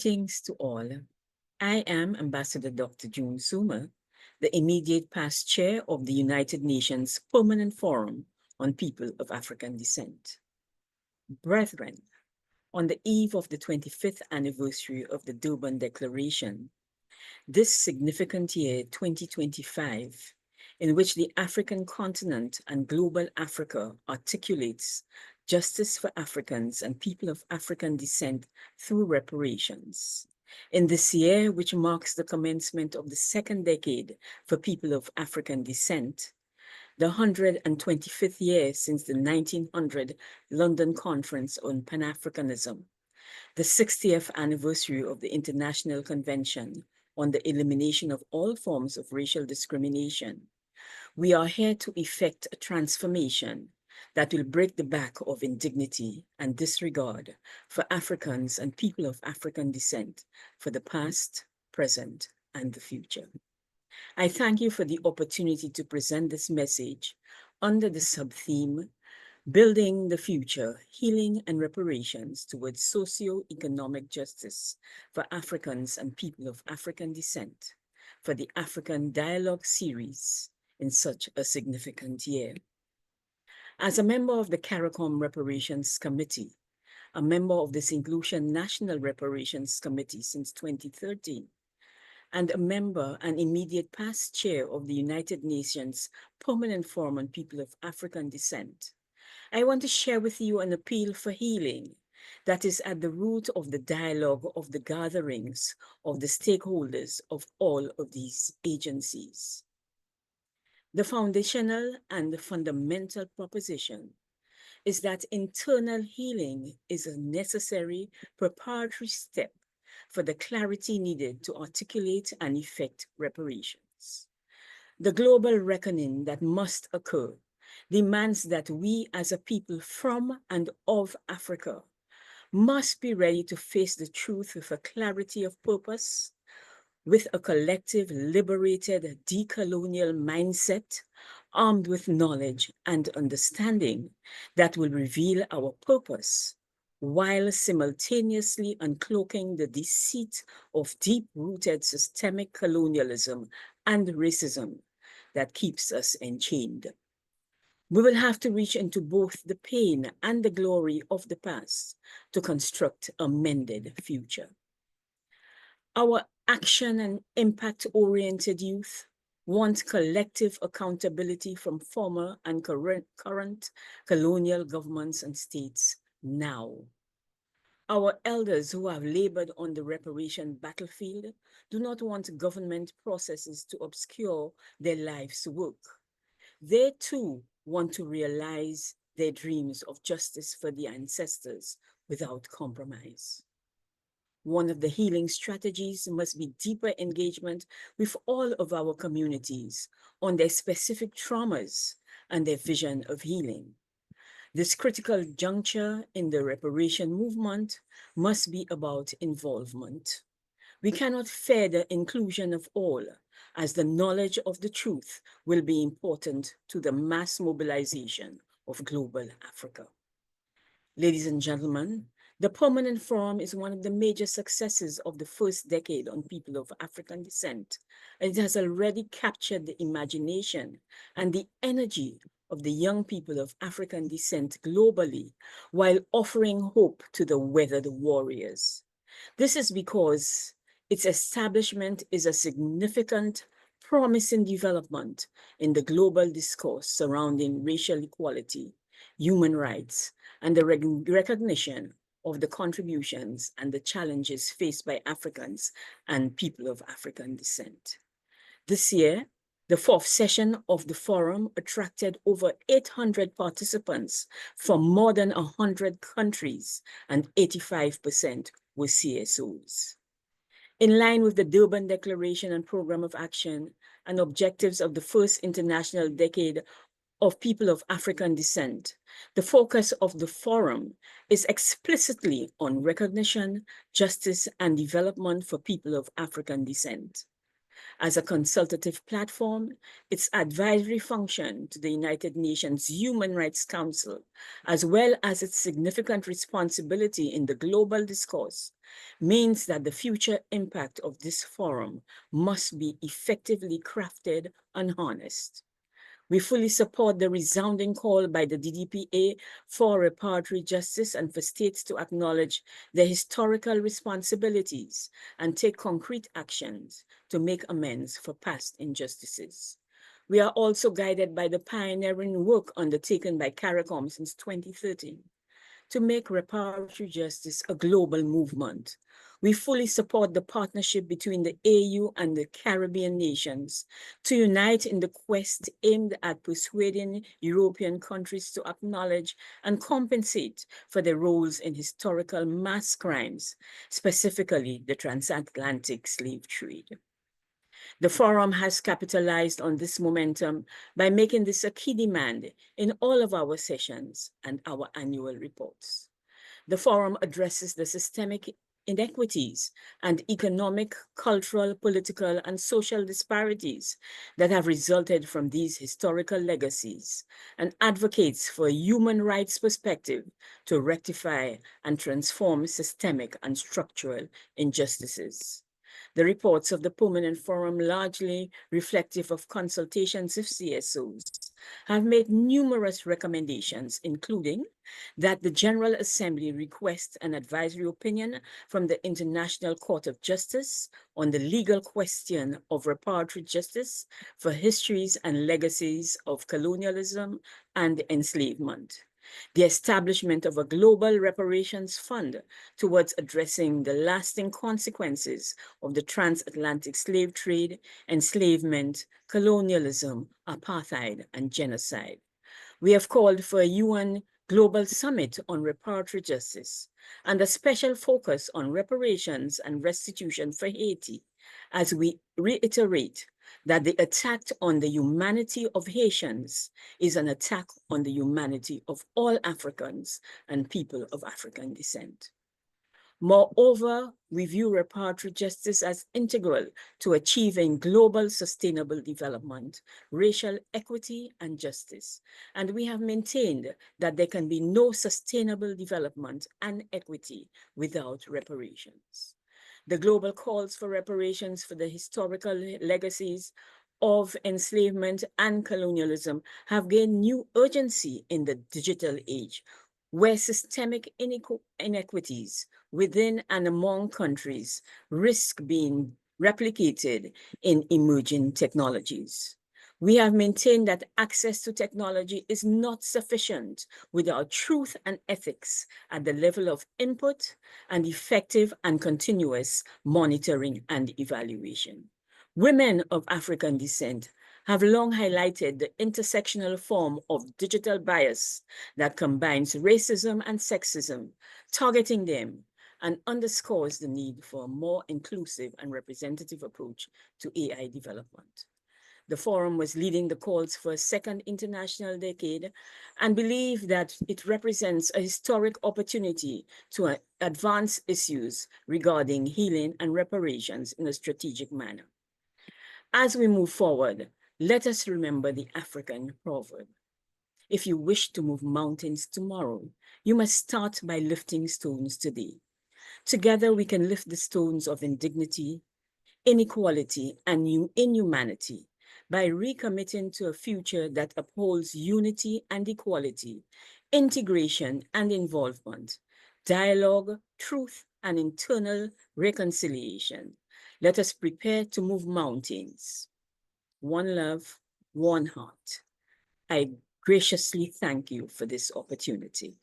Greetings to all. I am Ambassador Dr. June Soomer, the immediate past chair of the United Nations Permanent Forum on People of African Descent. Brethren, on the eve of the 25th anniversary of the Durban Declaration, this significant year, 2025, in which the African continent and global Africa articulates justice for Africans and people of African descent through reparations. In this year, which marks the commencement of the second decade for people of African descent, the 125th year since the 1900 London Conference on Pan-Africanism, the 60th anniversary of the International Convention on the Elimination of All Forms of Racial Discrimination, we are here to effect a transformation that will break the back of indignity and disregard for Africans and people of African descent for the past, present, and the future. I thank you for the opportunity to present this message under the sub-theme, Building the Future, Healing and Reparations Towards Socio-Economic Justice for Africans and People of African Descent, for the African Dialogue Series in such a significant year. As a member of the CARICOM Reparations Committee, a member of the St. Lucia National Reparations Committee since 2013, and a member and immediate past chair of the United Nations Permanent Forum on People of African Descent, I want to share with you an appeal for healing that is at the root of the dialogue of the gatherings of the stakeholders of all of these agencies. The foundational and the fundamental proposition is that internal healing is a necessary preparatory step for the clarity needed to articulate and effect reparations. The global reckoning that must occur demands that we as a people from and of Africa must be ready to face the truth with a clarity of purpose, with a collective, liberated, decolonial mindset, armed with knowledge and understanding that will reveal our purpose, while simultaneously uncloaking the deceit of deep-rooted systemic colonialism and racism that keeps us enchained. We will have to reach into both the pain and the glory of the past to construct a mended future. Our action and impact-oriented youth want collective accountability from former and current colonial governments and states now. Our elders who have labored on the reparation battlefield do not want government processes to obscure their life's work. They too want to realize their dreams of justice for the ancestors without compromise. One of the healing strategies must be deeper engagement with all of our communities on their specific traumas and their vision of healing. This critical juncture in the reparation movement must be about involvement. We cannot fear the inclusion of all, as the knowledge of the truth will be important to the mass mobilization of global Africa. Ladies and gentlemen, the Permanent Forum is one of the major successes of the first decade on people of African descent, and it has already captured the imagination and the energy of the young people of African descent globally, while offering hope to the weathered warriors. This is because its establishment is a significant, promising development in the global discourse surrounding racial equality, human rights, and the recognition of the contributions and the challenges faced by Africans and people of African descent. This year, the fourth session of the forum attracted over 800 participants from more than 100 countries, and 85% were CSOs. In line with the Durban Declaration and Program of Action and objectives of the first international decade of people of African descent, the focus of the forum is explicitly on recognition, justice, and development for people of African descent. As a consultative platform, its advisory function to the United Nations Human Rights Council, as well as its significant responsibility in the global discourse, means that the future impact of this forum must be effectively crafted and harnessed. We fully support the resounding call by the DDPA for reparatory justice and for states to acknowledge their historical responsibilities and take concrete actions to make amends for past injustices. We are also guided by the pioneering work undertaken by CARICOM since 2013 to make reparatory justice a global movement. We fully support the partnership between the AU and the Caribbean nations to unite in the quest aimed at persuading European countries to acknowledge and compensate for their roles in historical mass crimes, specifically the transatlantic slave trade. The forum has capitalized on this momentum by making this a key demand in all of our sessions and our annual reports. The forum addresses the systemic inequities and economic, cultural, political, and social disparities that have resulted from these historical legacies and advocates for a human rights perspective to rectify and transform systemic and structural injustices. The reports of the Permanent Forum, largely reflective of consultations of CSOs, have made numerous recommendations, including that the General Assembly request an advisory opinion from the International Court of Justice on the legal question of reparatory justice for histories and legacies of colonialism and enslavement. The establishment of a global reparations fund towards addressing the lasting consequences of the transatlantic slave trade, enslavement, colonialism, apartheid, and genocide. We have called for a UN Global Summit on Reparatory Justice and a special focus on reparations and restitution for Haiti, as we reiterate that the attack on the humanity of Haitians is an attack on the humanity of all Africans and people of African descent. Moreover, we view reparatory justice as integral to achieving global sustainable development, racial equity, and justice. And we have maintained that there can be no sustainable development and equity without reparations. The global calls for reparations for the historical legacies of enslavement and colonialism have gained new urgency in the digital age, where systemic inequities within and among countries risk being replicated in emerging technologies. We have maintained that access to technology is not sufficient without truth and ethics at the level of input and effective and continuous monitoring and evaluation. Women of African descent have long highlighted the intersectional form of digital bias that combines racism and sexism, targeting them, and underscores the need for a more inclusive and representative approach to AI development. The forum was leading the calls for a second international decade and believe that it represents a historic opportunity to advance issues regarding healing and reparations in a strategic manner. As we move forward, let us remember the African proverb. If you wish to move mountains tomorrow, you must start by lifting stones today. Together, we can lift the stones of indignity, inequality, and inhumanity by recommitting to a future that upholds unity and equality, integration and involvement, dialogue, truth, and internal reconciliation. Let us prepare to move mountains. One love, one heart. I graciously thank you for this opportunity.